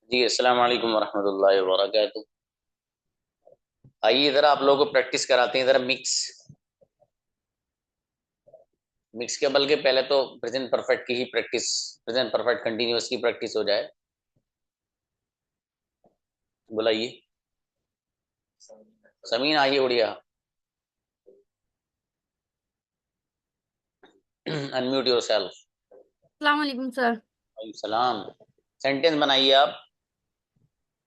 जी अस्सलाम वालेकुम वरहमतुल्लाहि वबरकातुहू। आइए जरा आप लोगों को प्रैक्टिस कराते हैं जरा मिक्स मिक्स के बल्कि पहले तो प्रेजेंट परफेक्ट की ही प्रैक्टिस, प्रेजेंट परफेक्ट कंटिन्यूअस की प्रैक्टिस हो जाए। बुलाइए समीन, आइए उड़िया। Unmute yourself. अस्सलाम वालेकुम सर। सलाम। सेंटेंस बनाइए आप।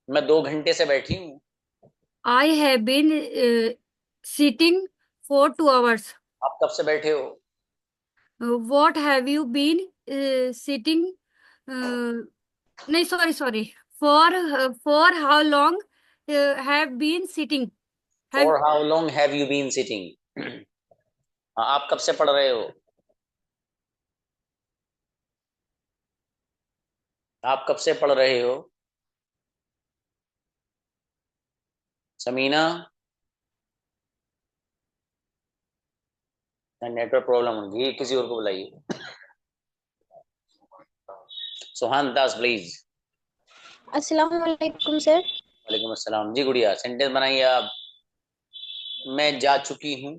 मैं 2 घंटे से बैठी हूँ। I have been sitting for 2 hours। आप कब से बैठे हो? What have you been sitting? नहीं, sorry sorry. For for how long have been sitting? Have for how long have you been sitting? आप कब से पढ़ रहे हो? आप कब से पढ़ रहे हो? समीना, नेटवर्क प्रॉब्लम होगी, किसी और को बुलाइए। सुहान दास प्लीज। अस्सलाम वालेकुम सर। वालेकुम अस्सलाम। जी गुड़िया, सेंटेंस बनाइए आप। मैं जा चुकी हूँ।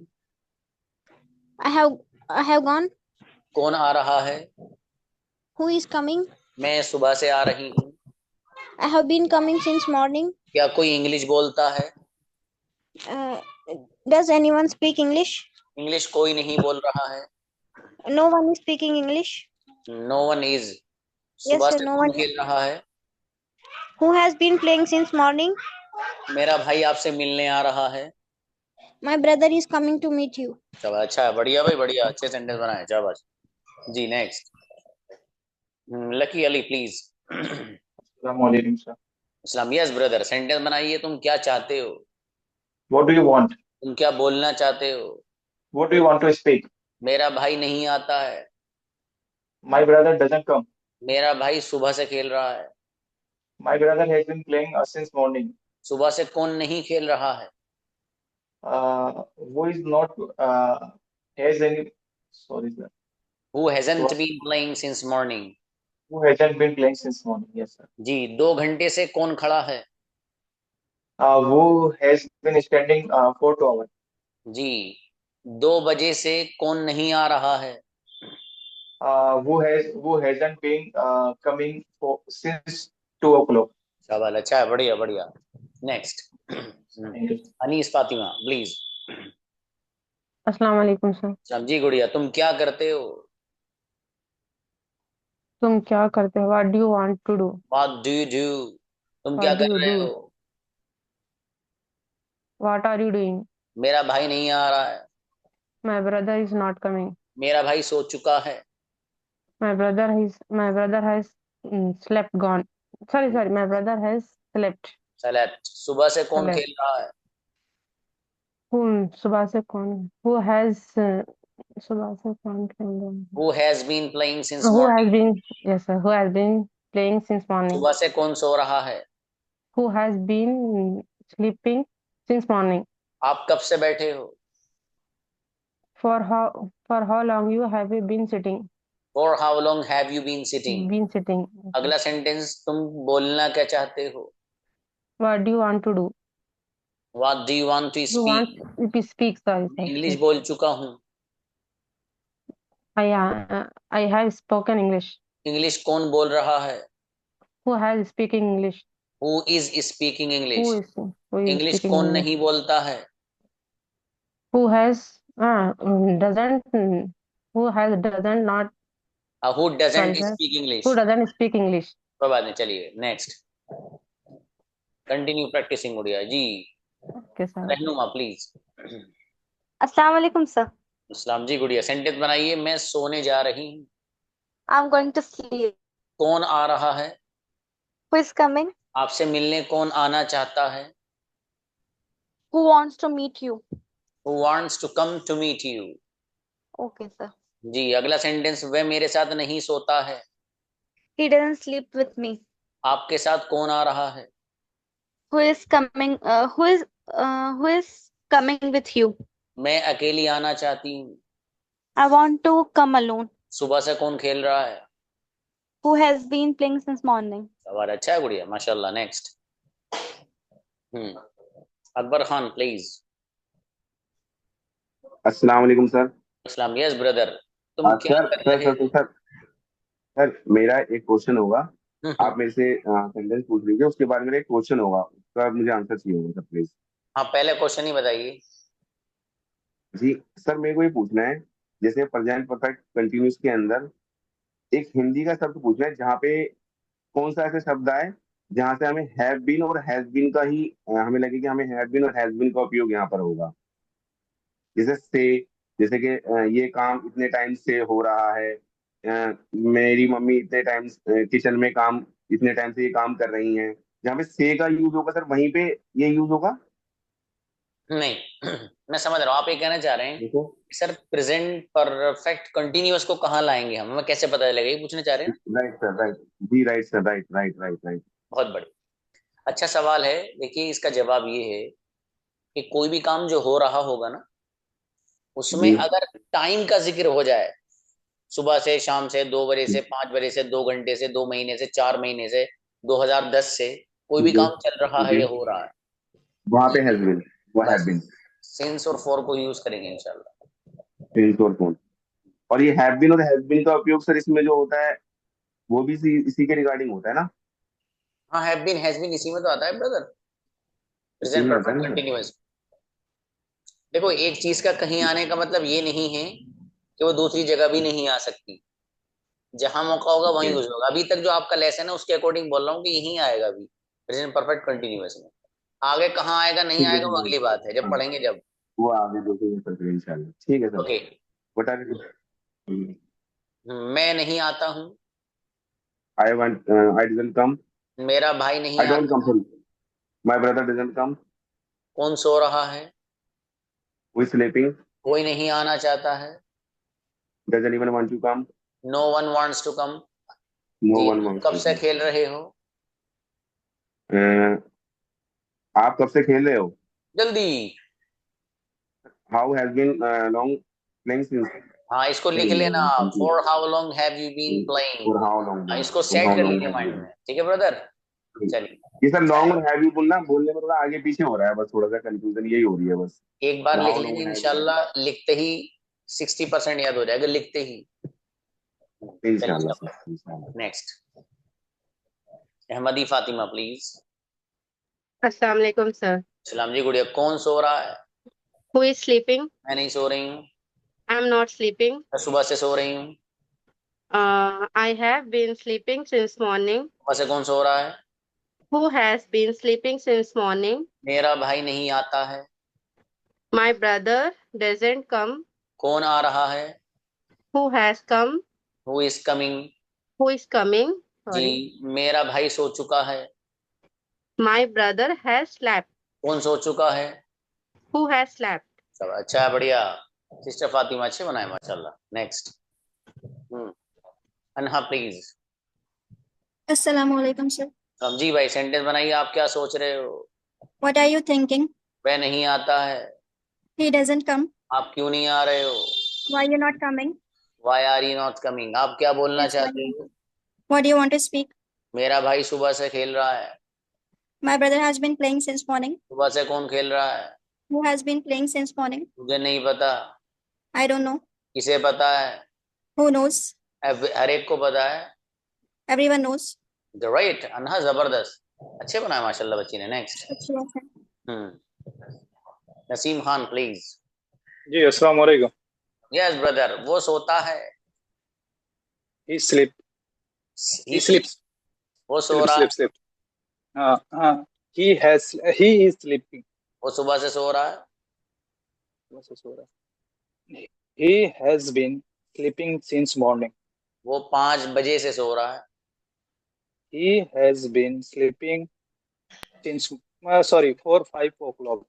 I have gone. कौन आ रहा है? Who is coming? मैं सुबह से आ रही हूँ। I have been coming since morning. क्या कोई इंग्लिश बोलता है? Does anyone speak English? English कोई नहीं बोल रहा है। No one is speaking English. No one is. Yes सुबह सर, से नो कौन वन। खेल रहा है? Who has been playing since morning? मेरा भाई आपसे मिलने आ रहा है। My brother is coming to meet you. चलो अच्छा है, बढ़िया भाई बढ़िया, अच्छे सेंटेंस बनाए, शाबाश। जी next. Lucky Ali please. Assalamualaikum, sir. Islam, yes brother, sentence बनाइए। तुम क्या चाहते हो? What do you want? तुम क्या बोलना चाहते हो? What do you want to speak? मेरा भाई नहीं आता है। My brother doesn't come. मेरा भाई सुबह से खेल रहा है। My brother has been playing since morning. सुबह से कौन नहीं खेल रहा है? Who is not has any? Sorry, sir. Who hasn't What? Been playing since morning? Who hasn't been playing since morning? Yes, sir. जी, 2 घंटे से कौन खड़ा है? Who has been standing for 2 hours? जी, 2 बजे से कौन नहीं आ रहा है? Who hasn't been coming for since 2 o'clock? शाबाश, अच्छा है, बढ़िया बढ़िया। Next. Thank you. Anees Fatima please. अस्सलाम वालेकुम सर। समझी गुड़िया, तुम क्या करते हो? तुम क्या करते हो? What do you want to do? What do you do? तुम व्हाट क्या डू कर यू रहे डू? हो? What are you doing? मेरा भाई नहीं आ रहा है। My brother is not coming. मेरा भाई सो चुका है। My brother has slept gone. Sorry, my brother has slept. Select. सुबह से कौन स्लेप्ट। खेल रहा है? सुबह से कौन? हु हैज सुबह से कौन खेल रहा हु हैज बीन प्लेइंग है? Since who has morning? Been yes sir, who has been playing since morning. सुबह से कौन सो रहा है? Who has been sleeping since morning. आप कब से बैठे हो? For how long you have you been sitting? For how long have you been sitting? Been sitting. अगला सेंटेंस, तुम बोलना क्या चाहते हो? What do you want to do? What do you want to You want speak? to speak, sorry, मैं sorry. English बोल चुका हूँ। I have spoken English. English कौन बोल रहा है? Who has speaking English? Who is speaking Who English? is who is English speaking कौन English? नहीं बोलता है? Who has doesn't who has doesn't not who sorry doesn't sir. Speak English? Who doesn't speak English? कोई बात नहीं, चलिए next. Continue practising गुड़िया जी। Okay sir. Okay. रहनुमा प्लीज। अस्सलाम वालेकुम सर। इस्लाम जी गुड़िया, सेंटेंस बनाइए। मैं सोने जा रही हूँ। I am going to sleep. कौन आ रहा है? Who is coming? आपसे मिलने कौन आना चाहता है? Who wants to meet you? Who wants to come to meet you? Okay sir. जी, अगला सेंटेंस, वह मेरे साथ नहीं सोता है। He doesn't sleep with me. आपके साथ कौन आ रहा है? Who is coming? Who is coming with you? मैं अकेली आना चाहती हूँ। I want to come alone. सुबह से कौन खेल रहा है? Who has been playing since morning? सवाल अच्छा है गुड़िया, माशाल्लाह. नेक्स्ट. अकबर खान प्लीज. अस्सलाम वालेकुम सर. इस्लाम. Yes brother. तुम क्या सर कर सर रहे सर हो? सर सर मेरा एक क्वेश्चन होगा. हम्म. आप मेरे से सेंटेंस पूछ लीजिए, उसके बाद मेरा एक क्वेश्चन होगा, उसका मुझे आंसर चाहिए होगा सर प्लीज. हाँ, पहले क्वेश्चन ही बताइए. जी सर, मेरे को ये पूछना है, जैसे प्रेजेंट परफेक्ट कंटिन्यूस के अंदर एक हिंदी का शब्द पूछना है जहाँ पे कौन सा ऐसा शब्द आए जहाँ से हमें हैव बीन और हैज बीन का ही हमें लगे कि हमें हैव बीन और हैज बीन का उपयोग यहाँ पर होगा. जैसे से, जैसे कि ये काम इतने टाइम से हो रहा है, मेरी मम्मी इतने टाइम किचन में काम इतने टाइम से ये काम कर रही हैं. जहाँ पे से का यूज होगा सर वहीं पे ये यूज होगा. नहीं. मैं समझ रहा हूँ आप ये कहना चाह रहे हैं देखो, कि सर प्रेजेंट परफेक्ट कंटिन्यूअस को कहाँ लाएंगे हम, हमें कैसे पता चलेगा, ये पूछना चाह रहे हैं ना? Right sir, right. जी right sir, right right right right. बहुत बढ़िया, अच्छा सवाल है. देखिए इसका जवाब ये है कि कोई भी काम जो हो रहा होगा ना, उसमें जी अगर टाइम का जिक्र हो जाए, सुबह से शाम से, 2 बजे से 5 बजे से, 2 घंटे से, 2 महीने से, 4 महीने से, 2010 से, कोई भी जी काम चल रहा है जी, या हो रहा है, वहाँ पे हैज बीन, वो हैव बस बीन. सिंस और फॉर को यूज करेंगे इंशाल्लाह. सिंस और कौन. और ये हैव बीन और हैज बीन का उपयोग सर इसमें जो होता है वो भी इसी के रिगार्डिंग होता है ना. हाँ, हैव बीन हैज बीन इसी में तो आता है ब्रदर, इसी प्रेजेंट में होता है परफेक्ट ना सर. कंटिन्यूअस. देखो एक चीज का कहीं आने का मतलब ये नहीं है कि वो दूसरी जगह भी नहीं आ सकती. जहां मौका होगा वहीं ओके. यूज होगा. अभी तक जो आपका लेसन है उसके अकॉर्डिंग बोल रहा हूँ कि यहीं आएगा अभी प्रेजेंट परफेक्ट कंटिन्यूअस में. आगे कहाँ आएगा नहीं ठीक है आएगा वो सर. अगली बात है, जब हाँ, पढ़ेंगे जब. वो आगे देखेंगे सर फिर इंशाल्लाह. ठीक है sir. Okay. What are you. मैं नहीं आता हूँ. I want, I didn't come. मेरा भाई नहीं आई डोंट आता कम, है. Sorry. My brother didn't come. कौन सो रहा है? Who is sleeping. कोई नहीं आना चाहता है. Doesn't even want to come. No one wants to come. No जी, वन तुम वांट्स कब टू से कम. खेल रहे हो? आप कब से खेल रहे हो. जल्दी. How has been long playing since. हाँ, इसको लिख लेना. For how long have you been playing. For how long. इसको फॉर सेट हाउ कर लॉन्ग लीजिए हैव माइंड यू. में, ठीक है ब्रदर. चलिए ये सर लॉन्ग और हैव यू बोलने में थोड़ा आगे पीछे हो रहा है, बस थोड़ा सा कंफ्यूजन यही हो रही है बस. एक बार लिख हाउ लेंगे लॉन्ग हैव यू. इंशाल्लाह, लिखते ही 60% याद हो जाएगा लिखते ही. इंशाल्लाह चलिए सर, इंशाल्लाह. नेक्स्ट. अहमदी फातिमा प्लीज. अस्सलाम वालेकुम सर. सलाम जी गुड़िया. कौन सो रहा है? Who is sleeping? मैं नहीं सो रही हूँ. I am not sleeping. मैं सुबह से सो रही हूँ. I have been sleeping since morning. सुबह से कौन सो रहा है? Who has been sleeping since morning? मेरा भाई नहीं आता है. My brother doesn't come. कौन आ रहा है? Who has come? Who is coming. Who is coming? जी, Sorry. मेरा भाई सो चुका है. My brother has slept. कौन सो चुका है? Who has slept? सब अच्छा है, बढ़िया. सिस्टर फातिमा अच्छे बनाए माशाल्लाह. Next. Anha please. Assalamu alaikum, sir. जी भाई, सेंटेंस बनाइए. आप क्या सोच रहे हो? What are you thinking? वह नहीं आता है. He doesn't come. आप क्यों नहीं आ रहे हो? Why you not coming? Why are you not coming. आप क्या बोलना Yes, why चाहते you- हो? What do you want to speak? मेरा भाई सुबह से खेल रहा है. My brother has been playing since morning. सुबह से कौन खेल रहा है? Who has been playing since morning? मुझे नहीं पता. I don't know. किसे पता है? Who knows? हर एक को पता है. Everyone knows. राइट. अनहा जबरदस्त, अच्छे बनाए माशाल्लाह बच्ची ने. नेक्स्ट. अच्छी बात है. नसीम खान प्लीज. जी अस्सलाम वालेकुम. Yes brother. वो सोता है. He sleep. He sleeps. वो सो रहा है. Sleep. He is sleeping. वो सुबह से सो रहा है. He has been sleeping since morning. वो 5 बजे से सो रहा है. He has been sleeping since 4-5 o'clock.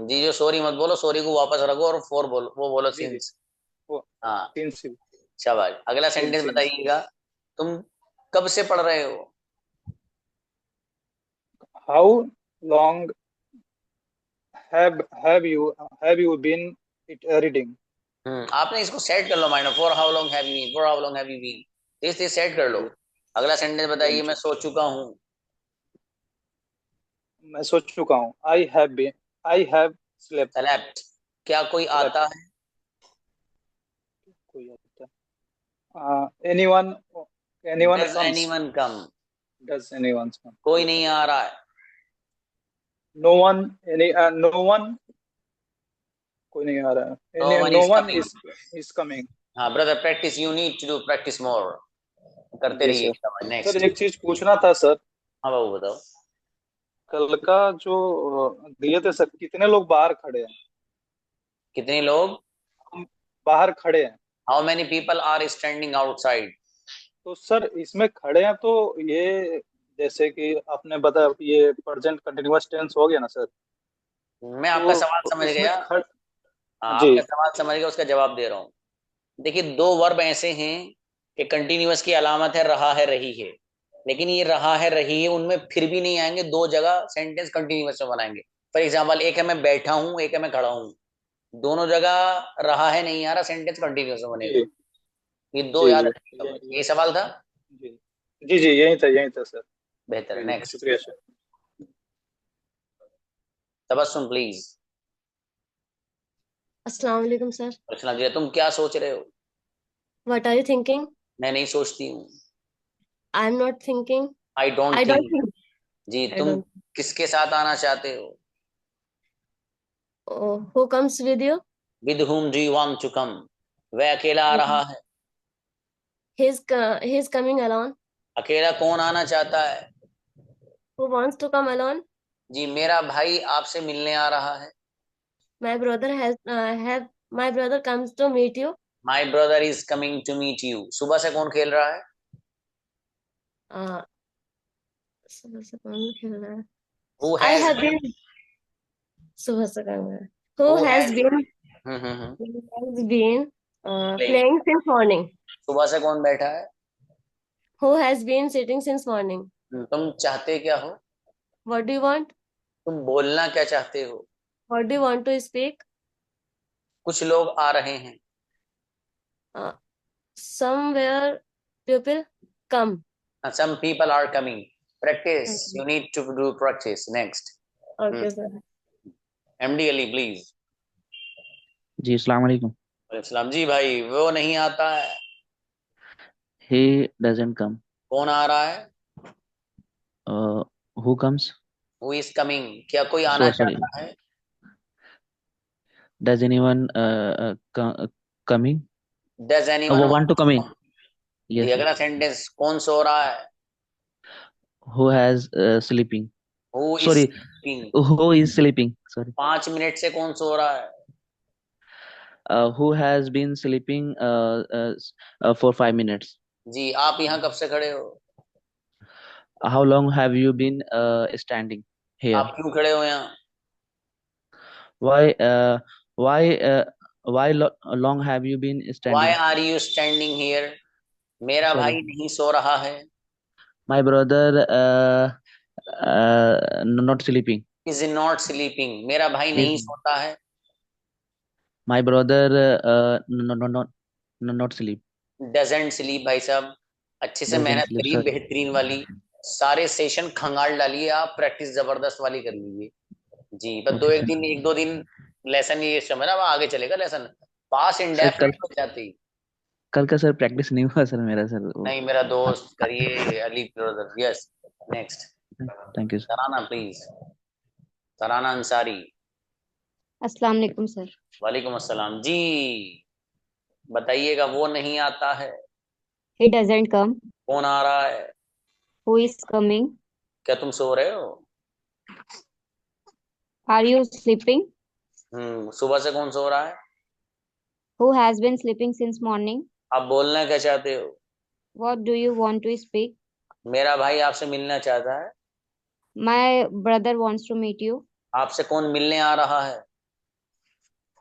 जी, जो सॉरी मत बोलो, सॉरी को वापस रखो और 4 बोलो, वो बोलो जी, जी. सिंस. वो- हाँ Since. शाबाश. अगला सेंटेंस since. बताइएगा. तुम कब से पढ़ रहे हो? How long have you been reading? आपने इसको सेट कर लो माइंड में. For how long have you been, for how long have you been. इस सेट कर लो. अगला सेंटेंस बताइए, मैं जी, सो चुका हूँ। मैं सोच चुका हूँ। I have slept. सेलेक्ट, क्या कोई आता स्लेप्ट, है? कोई आता है। Anyone, anyone does comes. Anyone come? Does anyone come? कोई ठीक है। नहीं आ रहा है। नो वन, नो वन, कोई नहीं आ रहा है। No one no is one coming. Is coming. हाँ brother, practice, you need to do practice more. करते जी रहिए। सर। Sir next. एक चीज पूछना था सर। हाँ बाबू बताओ। कल का जो दिए थे सर, कितने लोग बाहर खड़े हैं? कितने लोग? हम बाहर खड़े हैं। How many people are standing outside? तो सर इसमें खड़े हैं तो ये, जैसे कि आपने बताया, ये प्रेजेंट कंटिन्यूअस टेंस हो गया ना सर? मैं आपका सवाल तो समझ इसमें गया। खड़ हाँ, जी। आपका सवाल समझ गया, उसका जवाब दे रहा हूँ। देखिए, दो वर्ब ऐसे हैं कि कंटिन्यूअस की अलामत है रहा है रही है, लेकिन ये रहा है रही है उनमें फिर भी नहीं आएंगे, दो जगह सेंटेंस कंटिन्यूअस में बनाएंगे। फॉर एग्जाम्पल, एक है मैं बैठा हूं, एक है मैं खड़ा हूं। दोनों जगह रहा है नहीं आ रहा, सेंटेंस कंटिन्यूअस में बनेगा। जी ये दो जी याद जी रखिएगा बस। यही सवाल था। जी जी जी, यही था सर। बेहतर है। जी जी, नेक्स्ट। शुक्रिया सर। तबस्सुम प्लीज। अस्सलाम वालेकुम सर। रचना जी, तुम क्या सोच रहे हो? What are you thinking? मैं नहीं सोचती हूँ। I am not thinking. I don't I don't think. Think. जी, आई तुम डोंट। किसके साथ आना चाहते हो? Who comes with you? With whom do you want to come? वह अकेला आ रहा है। He is coming alone. अकेला कौन आना चाहता है? Who wants to come alone? जी, मेरा भाई आपसे मिलने आ रहा है। My brother have my brother comes to meet you. My brother is coming to meet you. सुबह से कौन खेल रहा है? सुबह से कौन खेल रहा है? Who I has have been. Been. सुबह से कौन है? Who who has has been hmm. Playing since morning. सुबह से कौन बैठा है? Who has been sitting since morning. तुम चाहते क्या हो? What do you want? तुम बोलना क्या चाहते हो? What do you want to speak? कुछ लोग आ रहे हैं। Somewhere people come. Some people are coming. Practice, you need to do practice. Next. Okay sir. MD Ali please. जी अस्सलाम वालेकुम। इस्लाम जी भाई, वो नहीं आता है। He doesn't come. कौन आ रहा है? Who comes? Who is coming, क्या कोई आना Sorry. चाहता है? Does anyone coming? Does anyone Want to come in? जी, Yes, yes. अगला सेंटेंस, कौन सो रहा है? Who has sleeping? हु इज Sorry. स्लीपिंग। Who is sleeping? Sorry. 5 मिनट से कौन सो रहा है? Who has been sleeping for 5 minutes? जी, आप यहाँ कब से खड़े हो? How long have you been standing here? आप क्यों खड़े हो यहाँ? Why why long have you been why standing? Are you standing here? मेरा Sorry. भाई नहीं सो रहा है। My brother not sleeping. Is not sleeping, मेरा भाई Is नहीं सोता है। my brother not sleep. Doesn't sleep भाई साहब, अच्छे से Doesn't मेहनत sleep. करिए, Sorry. बेहतरीन वाली। सारे सेशन खंगाल डालिए आप, प्रैक्टिस जबरदस्त वाली कर लीजिए। जी, बस दो Okay, एक sir. दिन, एक दो दिन लेसन ये समझना, अब आगे चलेगा लेसन। पास सर कल इंडेफिनिट हो जाती। कल का सर प्रैक्टिस नहीं हुआ सर मेरा सर वो। नहीं मेरा दोस्त, करिए Ali brother. Yes. Next. Thank you sir. Tarana please. Tarana Ansari. अस्सलाम वालेकुम सर। वालेकुम अस्सलाम जी। बताइएगा, वो नहीं आता है। He doesn't come. कौन आ रहा है? Who is coming? क्या तुम सो रहे हो? Are you sleeping? सुबह से कौन सो रहा है? Who has been sleeping since morning? आप बोलना क्या चाहते हो? What do you want to speak? मेरा भाई आपसे मिलना चाहता है। My brother wants to meet you. आपसे कौन मिलने आ रहा है?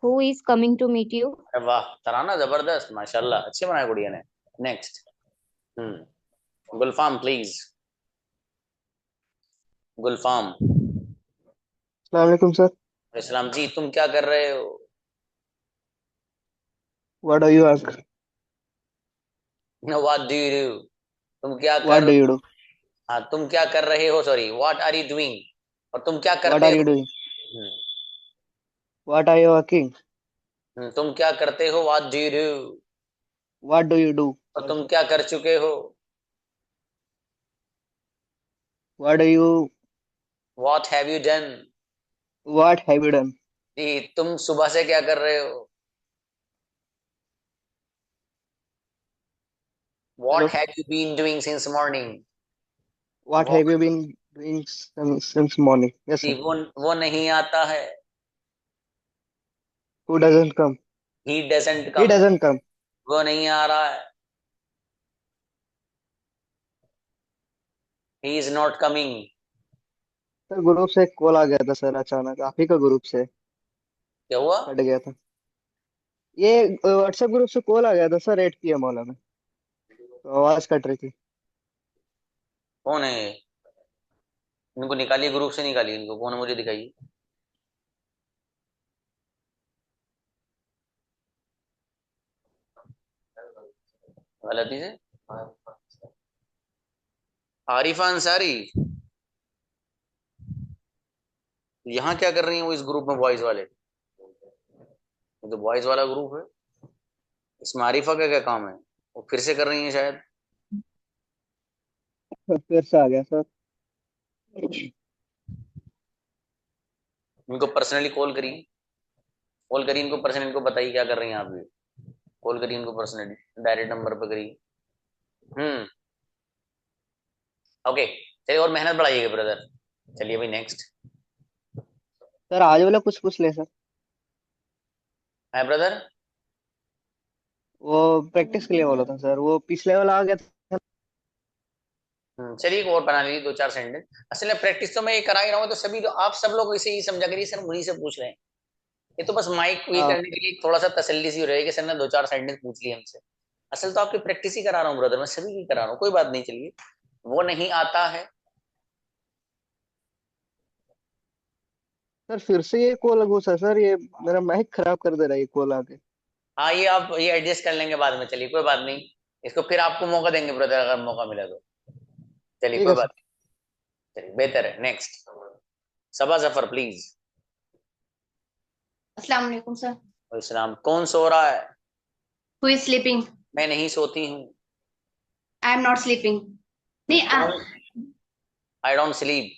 Who is coming to meet you? अरे वाह, तराना जबरदस्त, माशाल्लाह, अच्छे बनाए गुड़िया ने। नेक्स्ट। गुलफाम प्लीज। गुलफाम। अस्सलाम वालेकुम सर। इस्लाम जी, तुम क्या कर रहे हो? What are you ask? What do you do? तुम क्या What कर, do you do? हाँ तुम क्या कर रहे हो, sorry what are you doing, और तुम क्या What करते are you हो। doing? Hmm, What are you working? तुम क्या करते हो, what do you do, What do you do? और Sorry, तुम sir. क्या कर चुके हो, What do you? What have you done. What have you done? जी तुम सुबह से क्या कर रहे हो, what Hello. Have you been doing since morning. What वो, have you been doing since morning? Yes, जी sir. वो नहीं आता है, Who doesn't come? He doesn't He come, doesn't come. वो नहीं आ रहा है, he is not coming. Sir group से एक कॉल आ गया था सर, अचानक आप ही का ग्रुप से क्या हुआ, कट गया था। ये व्हाट्सएप ग्रुप से कॉल आ गया था सर 8 PM वाला में, तो आवाज कट रही थी। कौन है, इनको निकालिए ग्रुप से, निकालिए इनको, कौन है मुझे दिखाइए। गलती से आरिफा अंसारी, यहाँ क्या कर रही है वो इस ग्रुप में, बॉयज वाले, ये तो बॉयज वाला ग्रुप है, इसमें आरिफा का क्या काम है, वो फिर से कर रही है शायद। फिर से आ गया सर। इनको पर्सनली कॉल करिए इनको पर्सनली, इनको बताइए क्या कर रही हैं आप भी, कॉल करिए इनको पर्सनली, डायरेक्ट नंबर पर करिए। ओके, चलिए और मेहनत बढ़ाइएगा ब्रदर। चलिए भाई नेक्स्ट सर आज वाला कुछ पूछ ले सर, है ब्रदर। वो प्रैक्टिस के लिए बोला था सर, वो पिछले वाला आ गया था। चलिए एक और बना लीजिए, दो चार सेंटेंस। असल में प्रैक्टिस तो मैं ये करा ही रहा हूँ, तो सभी आप सब लोग इसे ही समझा करिए, सर मुझे से पूछ रहे हैं, ये तो बस माइक ये हाँ करने के लिए थोड़ा सा तसल्ली सी हो रही है कि सर ने दो चार सेंटेंस पूछ लिए हमसे। असल तो आपकी प्रैक्टिस ही करा रहा हूँ ब्रदर, मैं सभी की करा रहा हूँ, कोई बात नहीं। चलिए, वो नहीं आता है, सर फिर से ये कॉल घुसा सर, ये मेरा माइक खराब कर दे रहा है ये कॉल आके। हाँ ये आप ये एडजस्ट कर लेंगे बाद में, चलिए कोई बात नहीं, इसको फिर आपको मौका देंगे ब्रदर अगर मौका मिला तो। चलिए ठीक कोई है बात सर। नहीं, चलिए बेहतर है। Next Saba Zafar please. अस्सलाम वालेकुम सर। इस्लाम, कौन सो रहा है, हु इज स्लीपिंग? मैं नहीं सोती हूँ, आई एम नॉट स्लीपिंग। नहीं कौन, I don't sleep,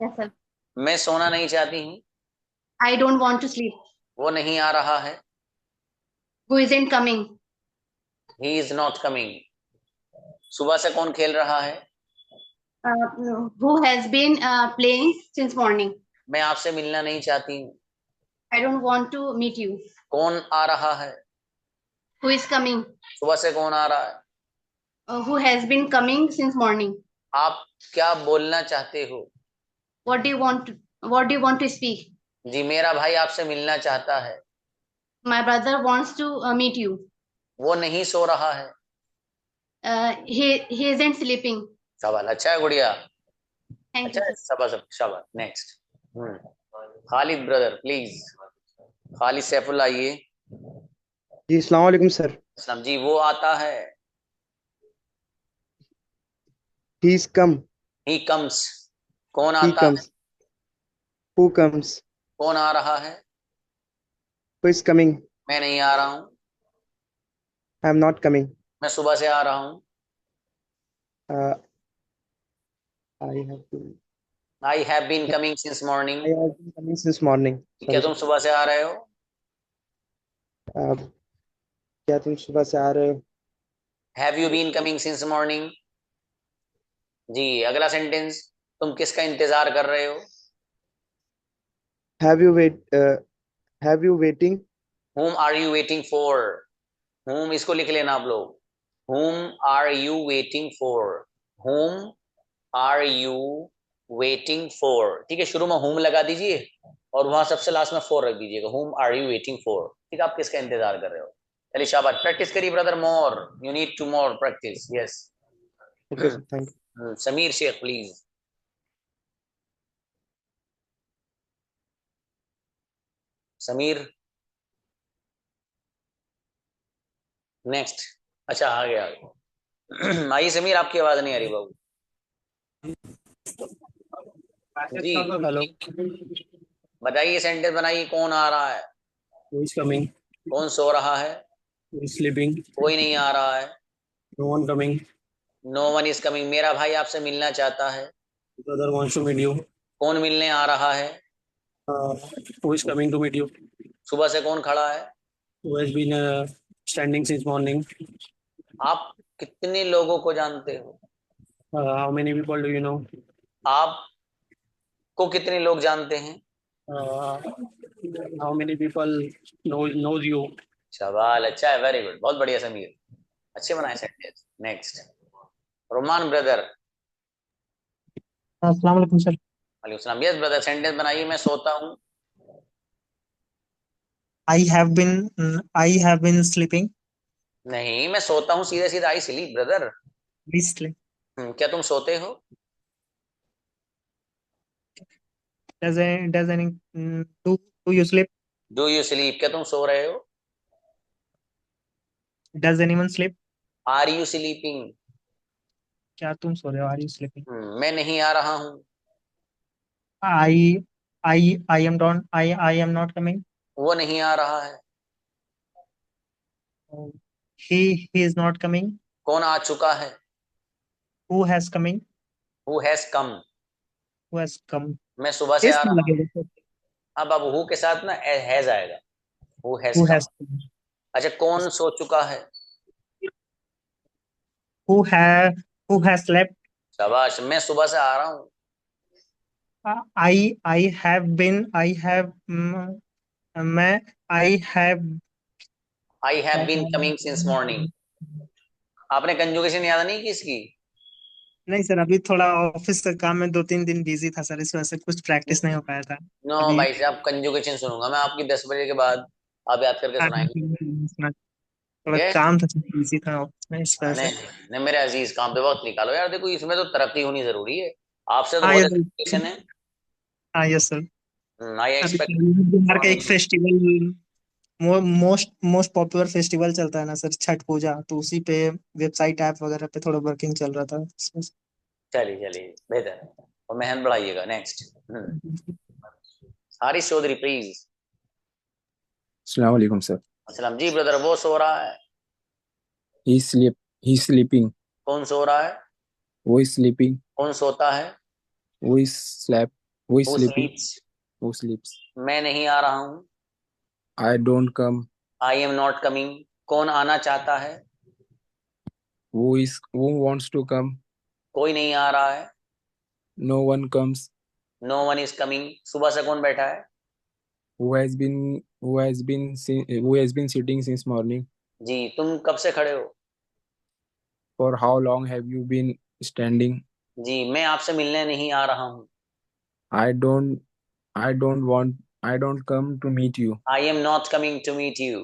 yes sir. मैं सोना नहीं चाहती हूँ, I don't want to sleep. वो नहीं आ रहा है, who isn't coming? He is not coming, सुबह से कौन खेल रहा है, who has been playing since morning? मैं आपसे मिलना नहीं चाहती हूँ, I don't want to meet you. कौन आ रहा है, हु इज कमिंग? सुबह से कौन आ रहा है, who has been coming since morning? आप क्या बोलना चाहते हो, what do you want? What do you want to speak? जी मेरा भाई आपसे मिलना चाहता है, my brother wants to meet you. वो नहीं सो रहा है, ही इजंट स्लीपिंग। सवाल अच्छा है गुड़िया, थैंक अच्छा यू है, सर। शाबाश शाबाश। Next Khalid brother please, Khalid Saifullah आइए। जी अस्सलाम वालेकुम सर। इस्लाम जी, वो आता है, he is come. He comes, कौन ही आता है, कम्स। Who comes? कौन आ रहा है, हु इज कमिंग? मैं नहीं आ रहा हूँ, आई एम नॉट कमिंग। मैं सुबह से आ रहा हूँ, I have been I have been coming since morning, I have been coming since morning. क्या सॉरी तुम सुबह से आ रहे हो, सर। क्या तुम सुबह से आ रहे हो? Have you been coming since morning. जी अगला सेंटेंस, तुम किसका इंतजार कर रहे हो, have you wait have you waiting? whom are you waiting for, whom इसको लिख लेना आप लोग, whom are you waiting for, whom are you waiting for, ठीक है, शुरू में whom लगा दीजिए और वहां सबसे लास्ट में for रख दीजिएगा, whom are you waiting for, ठीक है, आप किसका इंतजार कर रहे हो। चलिए शाबाश, प्रैक्टिस करिए brother, more you need to more practice, yes. Okay sir, thank Sameer Shaikh please, Sameer. Next, अच्छा आ गया, आइए समीर, आपकी आवाज नहीं आ रही बाबू जी। हेलो। बताइए, सेंटेंस बनाइए। कौन आ रहा है? Who is coming? कौन सो रहा है? Who is sleeping? कोई नहीं आ रहा है। No one coming. No one is coming. मेरा भाई आपसे मिलना चाहता है। Brother wants to meet you. कौन मिलने आ रहा है? Uh, who is coming to meet you? सुबह से कौन खड़ा है? Who has been standing since morning? आप कितने लोगों को जानते हो? How many people do you know? आपको कितने लोग जानते हैं? Uh, how many people knows you? सवाल अच्छा है, वेरी गुड, बहुत बढ़िया समीर, अच्छे बनाए सेंटेंस। Next, Roman brother. अस्सलाम वालेकुम सर। वालेकुम सलाम। यस ब्रदर, सेंटेंस बनाइए। मैं सोता हूँ। I have been sleeping. नहीं, मैं सोता हूँ, सीधे सीधे I sleep brother. We sleep. क्या तुम सोते हो? Does any do you sleep? Do you sleep? क्या तुम सो रहे हो? Does anyone sleep? Are you sleeping? क्या तुम सो रहे हो? Are you sleeping? मैं नहीं आ रहा हूँ। I I am not coming. वो नहीं आ रहा है। He is not coming. कौन आ चुका है? Who has coming? Who has come? Who has come? मैं सुबह से Is आ रहा हूँ। लगेगा सर। अब हु के साथ ना हैज आएगा। Who has Who come. has come? अच्छा, कौन सो चुका है? Who has slept? शाबाश, मैं सुबह से आ रहा हूँ। I have been. मैं I have I have been coming since morning. आपने कंजुगेशन याद नहीं की इसकी? नहीं सर, अभी थोड़ा ऑफिस का काम में 2-3 दिन बिजी था सर, इस वजह से कुछ प्रैक्टिस नहीं हो पाया था नो अभी। भाई साहब, कंजुगेशन सुनूंगा मैं आपकी 10 बजे के बाद। आप याद करके सुनाएंगे। थोड़ा ठीक है? काम था, बिजी था ऑफिस में, इस वजह नहीं से। नहीं, मेरे अजीज, काम पे वक्त निकालो यार। देखो, इसमें तो तरक्की होनी जरूरी है। आपसे तो हाँ बहुत यस एक्सपेक्टेशन है। हाँ यस सर। आई अभी एक्सपेक्ट। बिहार का एक फेस्टिवल, मोस्ट पॉपुलर फेस्टिवल चलता है ना सर, छठ पूजा, तो उसी पे वेबसाइट ऐप वगैरह पे थोड़ा वर्किंग चल रहा था इसमें। चलिए चलिए, बेहतर है, और मेहनत बढ़ाइएगा। Next, Haris Chaudhary please. अस्सलाम वालेकुम सर। अस्सलाम जी ब्रदर। वो सो रहा है। He is sleeping. कौन सो रहा है? Who is sleeping? कौन सोता है? Who is slept? Who is who sleeping? स्लीप्स? Who sleeps? मैं नहीं आ रहा हूँ। I don't come. I am not coming. कौन आना चाहता है? Who wants to come? कोई नहीं आ रहा है। No one comes. No one is coming. सुबह से कौन बैठा है? Who has been sitting since morning? जी, तुम कब से खड़े हो? For how long have you been standing? जी, मैं आपसे मिलने नहीं आ रहा हूँ। I don't come to meet you. I am not coming to meet you.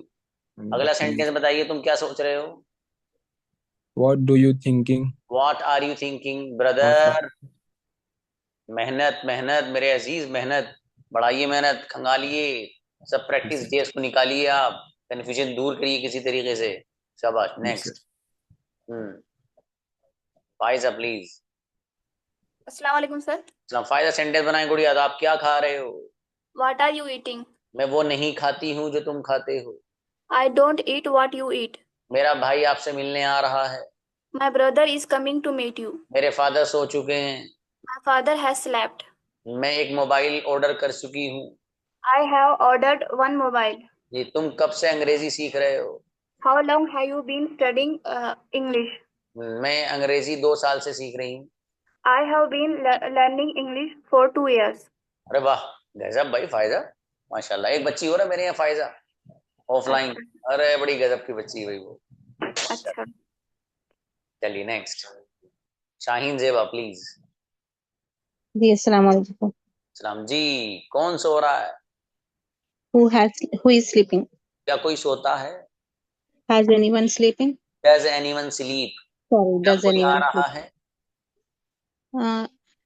अगला सेंटेंस बताइए, तुम क्या सोच रहे हो? What do you thinking? What are you thinking What brother? मेहनत मेहनत मेरे अजीज, मेहनत बढ़ाइए, मेहनत खंगालिए, सब प्रैक्टिस डेज को निकालिए, आप कंफ्यूजन दूर करिए किसी तरीके से। शाबाश। Next, Pfizer please. अस्सलाम वालेकुम सर। फायदा सेंटेंस बनाए। गुड़िया, आप क्या खा रहे हो? What are you eating? मैं वो नहीं खाती हूँ जो तुम खाते हो। I don't eat what you eat. मेरा भाई आपसे मिलने आ रहा है। My brother is coming to meet you. मेरे फादर सो चुके हैं। My father has slept. मैं एक मोबाइल ऑर्डर कर चुकी हूँ। I have ordered one mobile. जी, तुम कब से अंग्रेजी सीख रहे हो? How long have you been studying English? मैं अंग्रेजी 2 साल से सीख रही हूँ। I have been learning English for 2 years. अरे वाह, गजब भाई फायदा, माशाल्लाह। एक बच्ची हो रहा है मेरे यहाँ फायजा, ऑफलाइन। अरे बड़ी गजब की बच्ची है भाई वो। अच्छा। चलिए नेक्स्ट, शाहीन जेबा प्लीज। जी अस्सलाम वालेकुम। सलाम जी। कौन सो रहा है? Who is sleeping? क्या कोई सोता है? Has anyone sleeping? Does anyone sleep? Sorry, क्या does कोई आ anyone रहा sleep? है?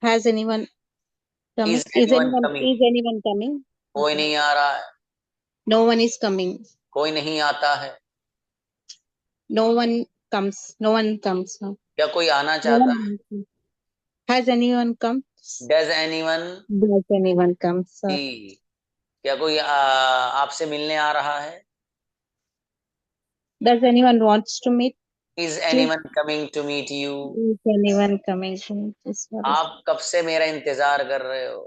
Has anyone coming? Is anyone coming? Is anyone coming? कोई नहीं आ रहा है। No one is coming. कोई नहीं आता है। No one comes. No one comes. No. क्या कोई आना No चाहता one है? comes. Has anyone come? Does anyone? Does anyone come, sir? जी, क्या कोई आपसे मिलने आ रहा है? Does anyone wants to meet Is you? anyone coming to meet you? Is anyone coming to meet you? Sorry. आप कब से मेरा इंतजार कर रहे हो?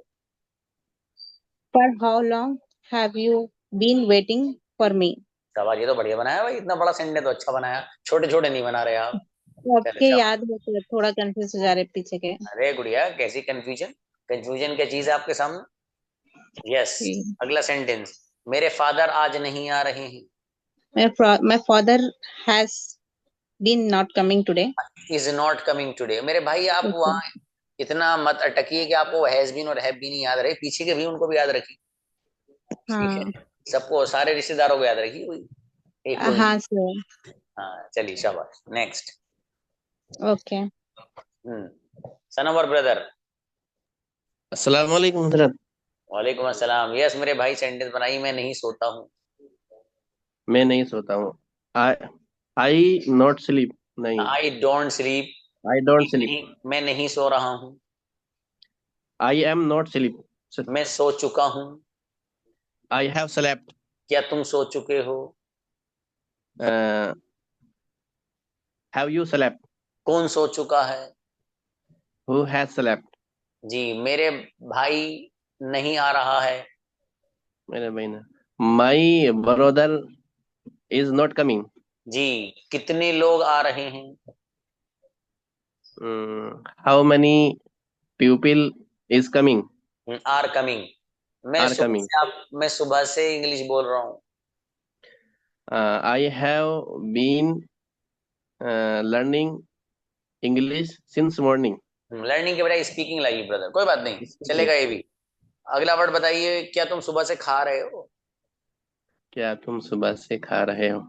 For how long have you been waiting for me? सवाल ये तो बढ़िया बनाया भाई, इतना बड़ा सेंटेंस तो अच्छा बनाया, छोटे छोटे नहीं बना रहे आप। तो चलो आपके शाबाश। याद होते हैं, थोड़ा कंफ्यूज हो जा रहे पीछे के। अरे गुड़िया, कैसी कंफ्यूजन? कंफ्यूजन क्या चीज है आपके सामने? यस, अगला सेंटेंस, मेरे फादर आज नहीं आ रहे हैं। My father has been not coming today. Is not coming today. मेरे भाई आप Okay. वहाँ इतना मत अटकिए कि आपको हैज बीन और हैव बीन याद रहे, पीछे के भी उनको भी याद रखिए। ठीक है, हाँ सबको, सारे रिश्तेदारों को याद रखिए, कोई एक को हाँ नहीं। सर। हाँ चलिए शाबाश, next. Okay. Son of our brother. अस्सलाम वालेकुम हजरत। वालेकुम अस्सलाम। यस मेरे भाई, सेंटेंस बनाई, मैं नहीं सोता हूँ। मैं नहीं सोता हूँ। आई नॉट स्लीप। नहीं, I don't sleep. I don't sleep. मैं नहीं सो रहा हूँ। I am not sleep. मैं सो चुका हूँ। I have slept. क्या तुम सो चुके हो? Have you slept. कौन सो चुका है? Who has slept. जी, मेरे भाई नहीं आ रहा है। मेरे भाई ने, my brother is not coming. जी, कितने लोग आ रहे हैं? How many people is coming. Are coming. Are coming. मैं सुबह से इंग्लिश बोल रहा हूँ। I have been learning English since morning. Learning के बजाय स्पीकिंग लाइए ब्रदर, कोई बात नहीं, चलेगा ये भी। अगला वर्ड बताइए, क्या तुम सुबह से खा रहे हो? क्या तुम सुबह से खा रहे हो?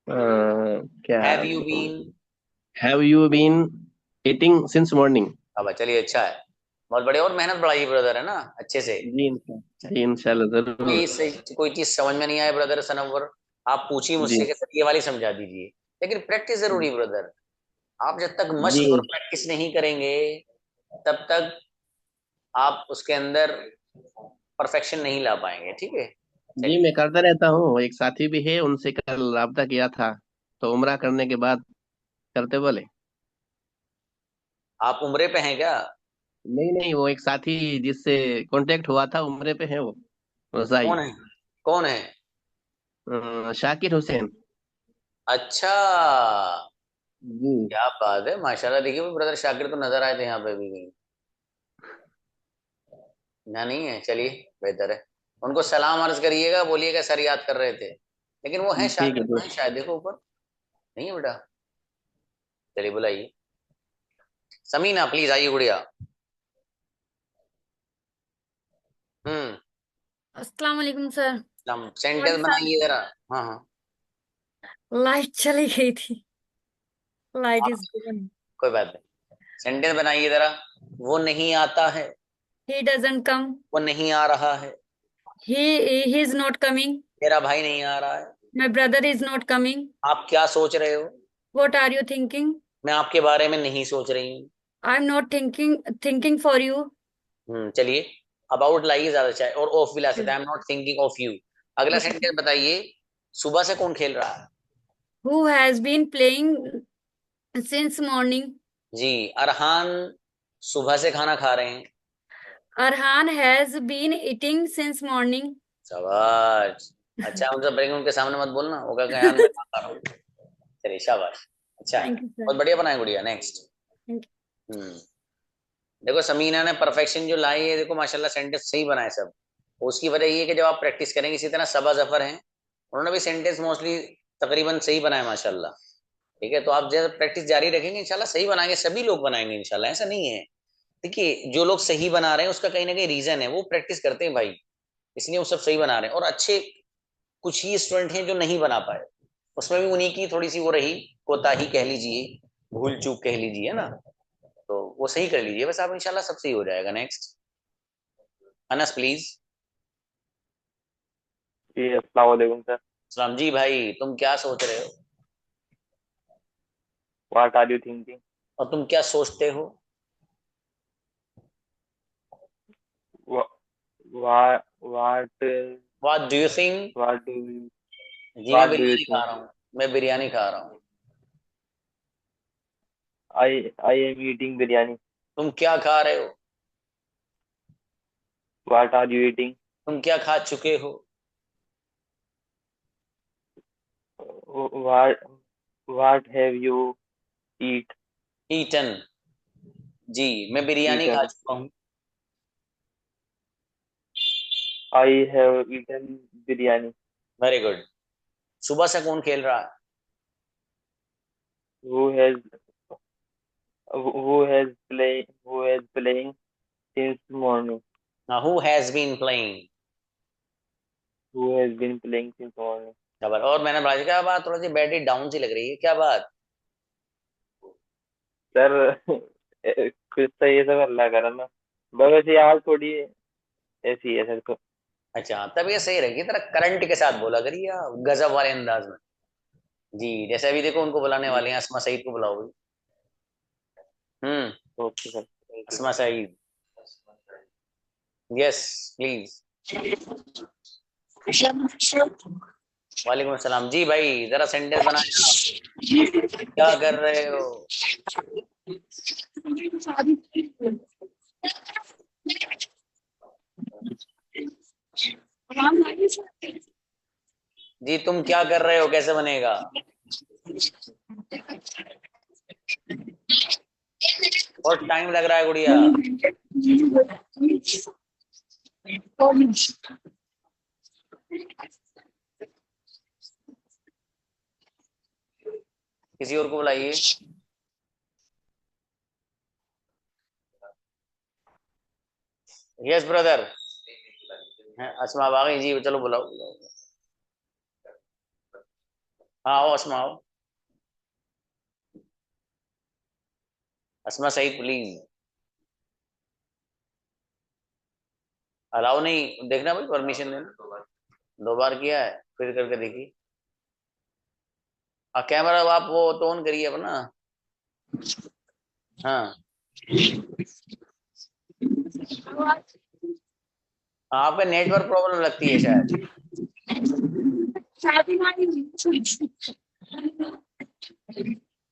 क्या have you been? Have you been eating since morning. अब चलिए, अच्छा है, बहुत बढ़िया। और मेहनत बढ़ाइए ब्रदर, है ना, अच्छे से। जी इंशाल्लाह जरूर। कोई चीज समझ में नहीं आए ब्रदर सनवर, आप पूछिए मुझसे कि सर ये वाली समझा दीजिए, लेकिन प्रैक्टिस जरूरी ब्रदर। आप जब तक मश्क और प्रैक्टिस नहीं करेंगे तब तक आप उसके अंदर परफेक्शन नहीं ला पाएंगे। ठीक है जी, मैं करता रहता हूँ। एक साथी भी है, उनसे कल राब्ता किया था, तो उम्रा करने के बाद करते बोले। आप उम्रे पे हैं क्या? नहीं नहीं, वो एक साथी जिससे कांटेक्ट हुआ था उम्रे पे है वो। कौन है? कौन है? शाकिर हुसैन। अच्छा जी, क्या बात है, माशाल्लाह। देखिए वो ब्रदर शाकिर तो नजर आए थे यहाँ पे भी कहीं ना? नहीं है, चलिए बेहतर है। उनको सलाम अर्ज करिएगा, बोलिएगा सर याद कर रहे थे, लेकिन वो है शाकिर तो है शायद, देखो ऊपर नहीं है बेटा। चलिए बुलाइए समीना, प्लीज आइए गुड़िया। अस्सलाम वालेकुम सर। सेंटेंस बनाइए जरा। हाँ हाँ, लाइट चली गई थी। Light is gone. कोई बात नहीं, सेंटेंस बनाइए जरा। वो नहीं आता है। He doesn't come. वो नहीं आ रहा है। He is not coming. मेरा भाई नहीं आ रहा है। My brother is not coming. आप क्या सोच रहे हो? What are you thinking? मैं आपके बारे में नहीं सोच रही हूँ। I'm not thinking for you. चलिए, अबाउट लाइए ज्यादा चाहे, और ऑफ भी ला सकते हैं। आई am not thinking of you. अगला सेंटेंस बताइए, सुबह से कौन खेल रहा है? Who has been playing since morning? जी, अरहान सुबह से खाना खा रहे हैं। Arhan has been eating since morning. शाबाश, अच्छा उनसे बड़े उनके सामने मत बोलना, वो कहेगा यार मैं खा रहा हूँ। चलिए शाबाश, अच्छा बहुत बढ़िया बनाए गुड़िया। नेक्स्ट। देखो समीना ने परफेक्शन जो लाई है, देखो माशाल्लाह सेंटेंस सही बनाए सब। उसकी वजह ये है कि जब आप प्रैक्टिस करेंगे, इसी तरह सबा जफर हैं, उन्होंने भी सेंटेंस मोस्टली तकरीबन सही बनाया माशाल्लाह। ठीक है, तो आप जब प्रैक्टिस जारी रखेंगे इंशाल्लाह सही बनाएंगे, सभी लोग बनाएंगे इंशाल्लाह, ऐसा नहीं है। देखिए जो लोग सही बना रहे हैं उसका कहीं ना कहीं रीजन है, वो प्रैक्टिस करते हैं भाई, इसलिए वो सब सही बना रहे हैं। और अच्छे कुछ ही स्टूडेंट हैं जो नहीं बना पाए, उसमें भी उन्हीं की थोड़ी सी वो रही कोताही कह लीजिए, भूल चूक कह लीजिए, है ना, तो वो सही कर लीजिए बस आप, इंशाल्लाह सब सही हो जाएगा। Next Anas please. जी अस्सलाम वालेकुम सर। सलाम जी भाई, तुम क्या सोच रहे हो? What are you thinking? और तुम क्या सोचते हो? What What do you think? what do you जी मैं what do you बिरयानी खा think? रहा हूँ, मैं बिरयानी खा रहा हूँ। I am eating biryani. तुम क्या खा रहे हो? What are you eating? तुम क्या खा चुके हो? What have you Eaten. जी मैं बिरयानी खा eaten? चुका हूँ। I have eaten biryani. Very good. सुबह से कौन खेल रहा है? Who has playing since morning? Who has been playing? Who has been playing since morning? क्या बात? और मैंने बोला क्या बात, थोड़ा सी बैटरी डाउन सी लग रही है, क्या बात? सर कुछ तो ये सब अल्लाह करम ना, बस ये आज थोड़ी ऐसी है सर। तो अच्छा तब ये सही रहेगी, तेरा करंट के साथ बोला करिए गजब वाले अंदाज में। जी जैसे अभी देखो उनको बुलाने वाले हैं, अस्मा सईद को बुलाओ भाई। Okay sir, thank you. Asma Saeed, yes please. वालेकुम अस्सलाम। जी भाई जरा सेंटेंस बनाए। क्या कर रहे हो? जी तुम क्या कर रहे हो कैसे बनेगा? और टाइम लग रहा है गुड़िया। किसी और को बुलाइए। Yes brother. अस्मा आ गई जी, चलो बुलाओ। हाँ आओ अस्मा आओ। अस्मा सईद प्लीज। अलाउ नहीं, देखना भाई परमिशन देना। 2 बार किया है, फिर करके देखिए। कैमरा आप वो तो ऑन करिए अपना। हाँ आपका नेटवर्क प्रॉब्लम लगती है शायद।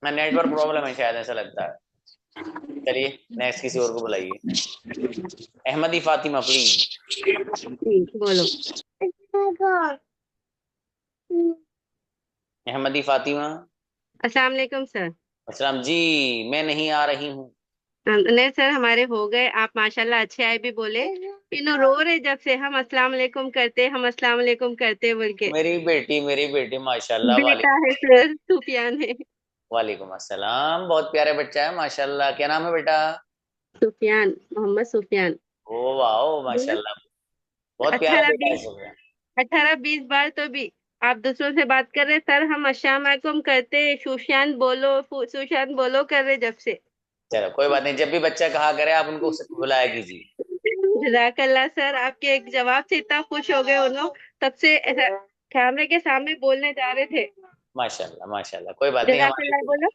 ना नेटवर्क प्रॉब्लम है शायद, ऐसा लगता है। चलिए नेक्स्ट किसी और को बुलाइए। अहमदी फातिमा प्लीज। बोलो। अहमदी फातिमा। अस्सलाम वालेकुम सर। अस्सलाम जी, मैं नहीं आ रही हूँ। नहीं सर हमारे हो गए, आप माशाल्लाह अच्छे आए भी बोले। इन्हों रो रहे जब से हम अस्सलाम वालेकुम करते, हम अस्सलाम वालेकुम करते बोल के। मेरी बेटी माशाल्लाह। बेटा है सर, सुफियान है। वालेकुम अस्सलाम, बहुत प्यारे बच्चा है माशाल्लाह। क्या नाम है बेटा? सुफियान, मोहम्मद सुफियान। ओ वाओ माशाल्लाह, बहुत प्यारा बेटा है सुफियान। 18-20 बार तो भी आप दूसरों से बात कर रहे सर, हम अस्सलाम वालेकुम करते, सुफियान बोलो कर रहे जब से। चलो कोई बात नहीं, जब भी बच्चा कहा करे आप उनको बुलाया कीजिए। जज़ाकल्लाह सर, आपके एक जवाब से इतना खुश हो गए उन्होंने, तब से ऐसा कैमरे के सामने बोलने जा रहे थे। माशाल्लाह माशाल्लाह, कोई बात नहीं। जज़ाकल्लाह बोलो।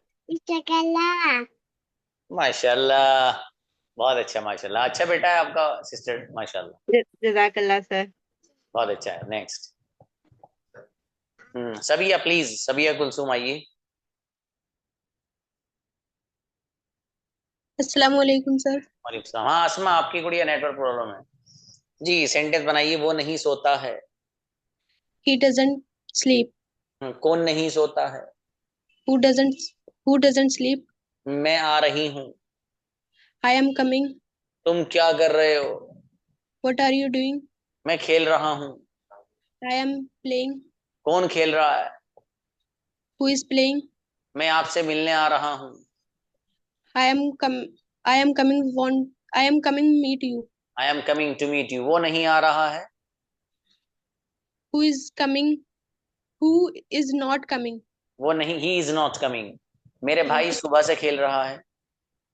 माशाल्लाह, बहुत अच्छा माशाल्लाह। अच्छा बेटा है आपका सिस्टर माशाल्लाह। जज़ाकल्लाह सर। बहुत अच्छा है। नेक्स्ट सबिया प्लीज, सबिया कुलसुम आइए। अस्सलाम वालेकुम सर। वालेकुम सलाम। हाँ अस्मा, आपकी गुड़िया नेटवर्क प्रॉब्लम है जी। सेंटेंस बनाइए। वो नहीं सोता है। He doesn't sleep. कौन नहीं सोता है? Who doesn't sleep? मैं आ रही हूँ। I am coming. तुम क्या कर रहे हो? What are you doing? मैं खेल रहा हूँ। I am playing. कौन खेल रहा है? Who is playing? मैं आपसे मिलने आ रहा हूँ। I am coming meet you. I am coming to meet you. वो नहीं आ रहा है। Who is coming? Who is not coming? वो नहीं, he is not coming. मेरे भाई सुबह से खेल रहा है।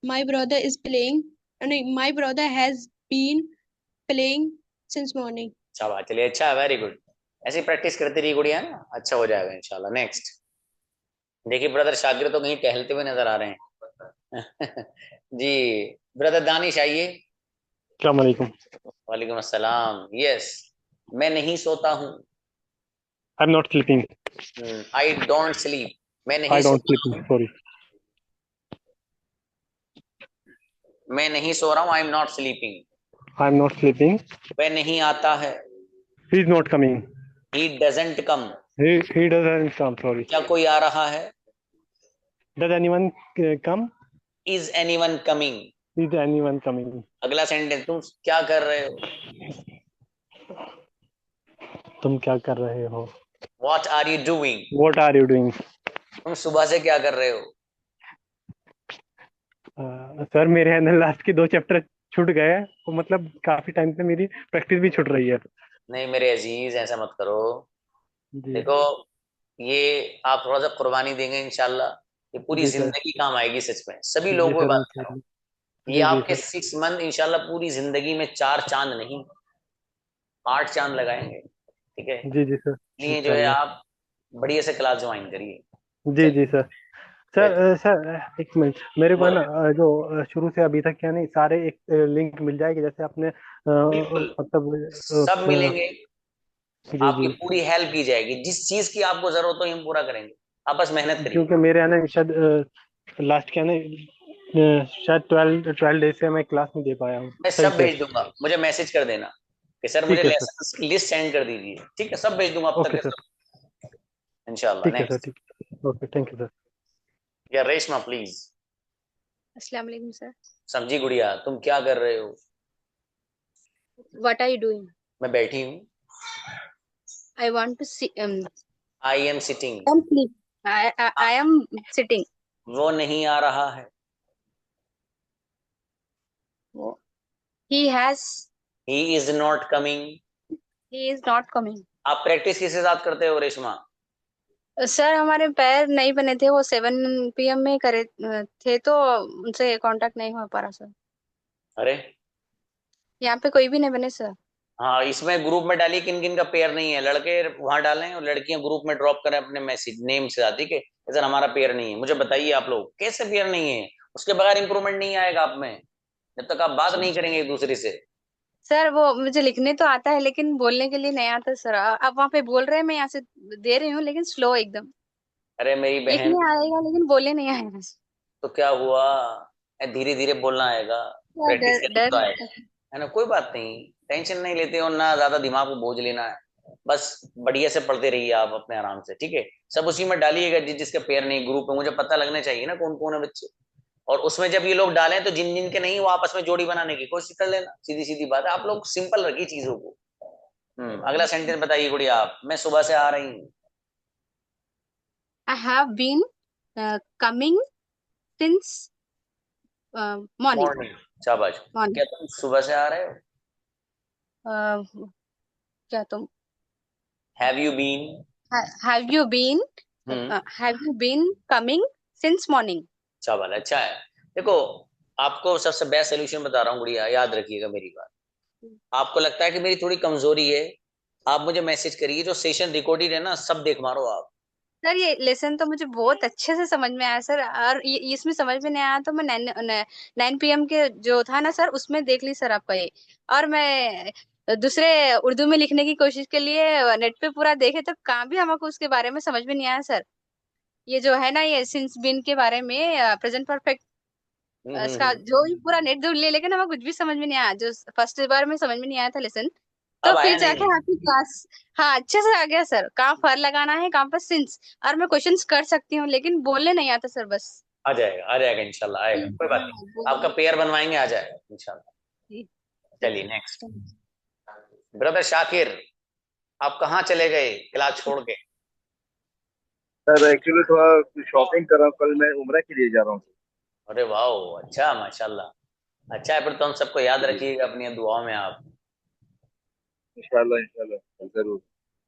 My brother is playing. No, my brother has been playing since morning. अच्छा बात, चलिए अच्छा है, वेरी गुड। ऐसी प्रैक्टिस करती रही गुड़िया ना, अच्छा हो जाएगा इंशाल्लाह। नेक्स्ट देखिए ब्रदर शाकिर तो कहीं टहलते हुए नजर आ रहे हैं। जी ब्रदर दानिश आइए। अस्सलाम वालेकुम। वालेकुम अस्सलाम। यस, मैं नहीं सोता हूँ। I am not sleeping. I don't sleep, मैं नहीं आई डोंट सोता स्लीपिंग, हूँ। सॉरी। मैं नहीं सो रहा हूँ, I am not sleeping. I am not sleeping. वह नहीं आता है। He is not coming. He doesn't come. He doesn't come, sorry. क्या कोई आ रहा है? Does anyone come? Is anyone coming. Is anyone coming. अगला सेंटेंस, तुम क्या कर रहे हो? तुम क्या कर रहे हो? What are you doing? What are you doing? तुम सुबह से क्या कर रहे हो? सर मेरे अंदर लास्ट के 2 चैप्टर छूट गए हैं, तो मतलब काफी टाइम से मेरी प्रैक्टिस भी छूट रही है। नहीं मेरे अजीज, ऐसा मत करो। जी देखो, ये आप थोड़ा सा कुर्बानी देंगे इंशाल्लाह, ये पूरी जी सर। जिंदगी काम आएगी। सच में सभी जी लोगों को ये सर, बात करो, इंशाल्लाह। ये जी जी आपके सर। 6 मंथ इंशाल्लाह पूरी जिंदगी में 4 चांद नहीं 8 चांद लगाएंगे। ठीक है, जी जी सर, इसलिए जो है इंशाल्लाह। आप बढ़िया से क्लास ज्वाइन करिए। जी जी सर। सर चलिए, सर एक मिनट, मेरे को है ना बोलिए। जो शुरू से अभी तक क्या नहीं सारे एक लिंक मिल जाएगी, जैसे आपने बिल्कुल मतलब सब मिलेंगे, जी आपकी जी। पूरी हेल्प की जाएगी, जिस चीज की आपको जरूरत हो हम पूरा करेंगे। आप बस मेहनत करिए। क्योंकि मेरे है ना शायद लास्ट क्या ना शायद 12 डेज से मैं क्लास नहीं दे पाया हूँ मैं सही सब से। भेज दूंगा, मुझे मैसेज कर देना कि सर मुझे ठीक है सर। लेसन की लिस्ट सेंड कर दीजिए। ठीक है, सब भेज दूंगा अब तक ओके के सर। सब इंशाल्लाह। ठीक है सर, नेक्स्ट, ठीक है। Okay, thank you sir. या रेशमा प्लीज। अस्सलाम वालेकुम सर। समझी गुड़िया, तुम क्या कर रहे हो? What are you doing? मैं बैठी हूँ। I want to see. I am sitting. I'm sleep. I am sitting. वो नहीं आ रहा है। He has. He is not coming. He is not coming. आप प्रैक्टिस किसके साथ करते हो रेशमा? सर हमारे पैर नहीं बने थे, वो 7 PM में करे थे, तो उनसे कांटेक्ट नहीं हो पा रहा सर। अरे यहाँ पे कोई भी नहीं बने सर। हाँ, इसमें ग्रुप में डालिए किन किन का पेयर नहीं है। लड़के वहां डालें और लड़कियां ग्रुप में ड्रॉप करें अपने मैसेज नेम से साथ। ठीक है, सर हमारा पेयर नहीं है। मुझे बताइए आप लोग कैसे पेयर नहीं है? उसके बगैर इंप्रूवमेंट नहीं आएगा आप में, जब तक आप बात नहीं करेंगे एक दूसरे से। सर वो मुझे लिखने तो आता है लेकिन बोलने के लिए नहीं आता सर। आप वहाँ पे बोल रहे हैं, मैं यहाँ से दे रही हूँ लेकिन स्लो एकदम। अरे मेरी बहन, लिखने आएगा लेकिन बोलने नहीं आएगा। तो क्या हुआ, धीरे धीरे बोलना आएगा, सर प्रैक्टिस डर करेंगे डर तो लगता आएगा। है ना, कोई बात नहीं, टेंशन नहीं लेते हो ना, ज्यादा दिमाग को बोझ लेना है। बस बढ़िया से पढ़ते रहिए आप अपने आराम से। ठीक है, सब उसी में डालिएगा जिसके पेयर नहीं ग्रुप में, मुझे पता लगना चाहिए ना कौन कौन है बच्चे। और उसमें जब ये लोग डालें तो जिन जिन के नहीं वो आपस में जोड़ी बनाने की कोशिश कर लेना। सीधी सीधी बात है, आप लोग सिंपल रखिए चीजों को। अगला सेंटेंस बताइए गुड़िया आप। मैं सुबह से आ रही हूँ। I have been coming since morning. Morning, शाबाश। Morning. क्या तुम सुबह से आ रहे हो? क्या तुम have you been. have you been coming since morning? शाबाश, अच्छा है। देखो, आपको सबसे बेस्ट सोल्यूशन बता रहा हूँ गुड़िया, याद रखिएगा मेरी बात। आपको लगता है कि मेरी थोड़ी कमजोरी है, आप मुझे मैसेज करिए, जो सेशन रिकॉर्डेड है ना सब देख मारो आप। सर ये लेसन तो मुझे बहुत अच्छे से समझ में आया सर, और इसमें समझ में नहीं आया तो मैं 9 PM के जो था ना सर उसमें देख ली सर आपका ये। और मैं दूसरे उर्दू में लिखने की कोशिश के लिए नेट पे पूरा देखे तो कहाँ भी हमको उसके बारे में समझ में नहीं आया सर। ये जो है ना ये सिंस बिन के बारे में प्रेजेंट परफेक्ट, इसका जो भी पूरा नेट ढूंढ लिया लेकिन हमें कुछ भी समझ में नहीं आया। जो फर्स्ट बार में समझ में नहीं आया था लेसन, तो अब आया फिर जाके नहीं? आपकी क्लास हाँ अच्छे से आ गया सर। कहाँ फर लगाना है, कहाँ पर सिंस, और मैं क्वेश्चंस कर सकती हूँ लेकिन बोलने नहीं आता सर बस। आ जाएगा, आ जाएगा इंशाल्लाह, आएगा, कोई बात नहीं। आपका पेयर बनवाएंगे, आ जाएगा इंशाल्लाह। चलिए नेक्स्ट, ब्रदर शाकिर, आप कहाँ चले गए क्लास छोड़ के? सर एक्चुअली थोड़ा शॉपिंग कर रहा हूँ, कल मैं उम्रा के लिए जा रहा हूँ। अरे वाह, अच्छा माशाल्लाह। अच्छा है, फिर तो हम सबको याद रखिएगा अपनी दुआओं में आप। इंशाल्लाह इंशाल्लाह जरूर,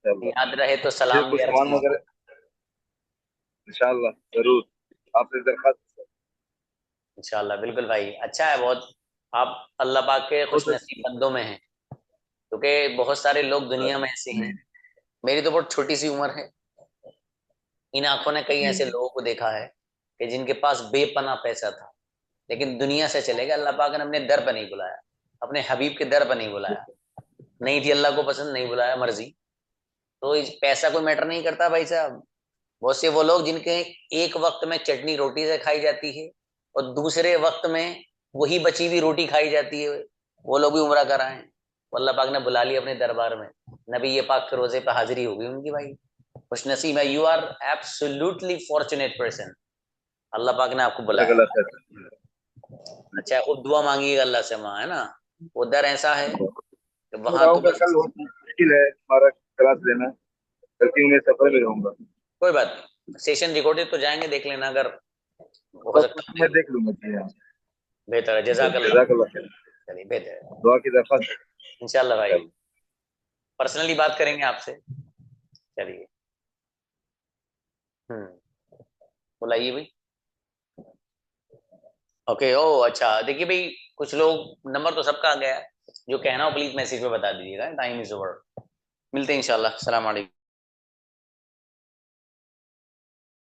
इंशाल्लाह। याद रहे तो मुझे सलाम कुछ भी अर्ज सामान कीजिए। वगैरह इंशाल्लाह जरूर आपसे दरख्वास्त। इंशाल्लाह बिल्कुल भाई, अच्छा है बहुत। आप अल्लाह पाक के खुश नसीब बंदों में हैं, क्योंकि बहुत सारे लोग दुनिया में ऐसे हैं। मेरी तो बहुत छोटी सी उम्र है, इन आंखों ने कई ऐसे लोगों को देखा है कि जिनके पास बेपना पैसा था, लेकिन दुनिया से चले गए। अल्लाह पाक ने अपने दर पर नहीं बुलाया, अपने हबीब के दर पर नहीं बुलाया। नहीं थी अल्लाह को पसंद, नहीं बुलाया, मर्जी। तो इस पैसा कोई मैटर नहीं करता भाई साहब। बहुत से वो लोग जिनके एक वक्त में चटनी रोटी से खाई जाती है और दूसरे वक्त में वही बची हुई रोटी खाई जाती है, वो लोग भी उम्रा कराएं। अल्लाह पाक ने बुला लिया अपने दरबार में, नबी ये पाक के रोजे पे हाजिरी हो गई उनकी। भाई खुश नसीब है, you are absolutely fortunate person, Allah पाक ने आपको बुलाया। अच्छा, वो दुआ मांगिएगा अल्लाह से वहाँ, है ना, वो दर ऐसा है कि वहां तो बस कल बहुत मुश्किल है हमारा क्लास लेना, बल्कि मैं सफर में रहूंगा। कोई बात नहीं, सेशन रिकॉर्डेड तो जाएंगे, देख लेना, अगर हो सकता है मैं देख लूंगा जी। हाँ, बेहतर है, जज़ाकल्लाह। जज़ाकल्लाह खैर। चलिए बेहतर है, दुआ की दरख्वास्त इंशाल्लाह भाई पर्सनली बात करेंगे आपसे। चलिए बुलाइए भाई। ओके, ओ अच्छा, देखिए भाई कुछ लोग, नंबर तो सबका आ गया है, जो कहना हो प्लीज मैसेज पे बता दीजिएगा। टाइम इज ओवर, मिलते हैं इंशाल्लाह। अस्सलाम वालेकुम।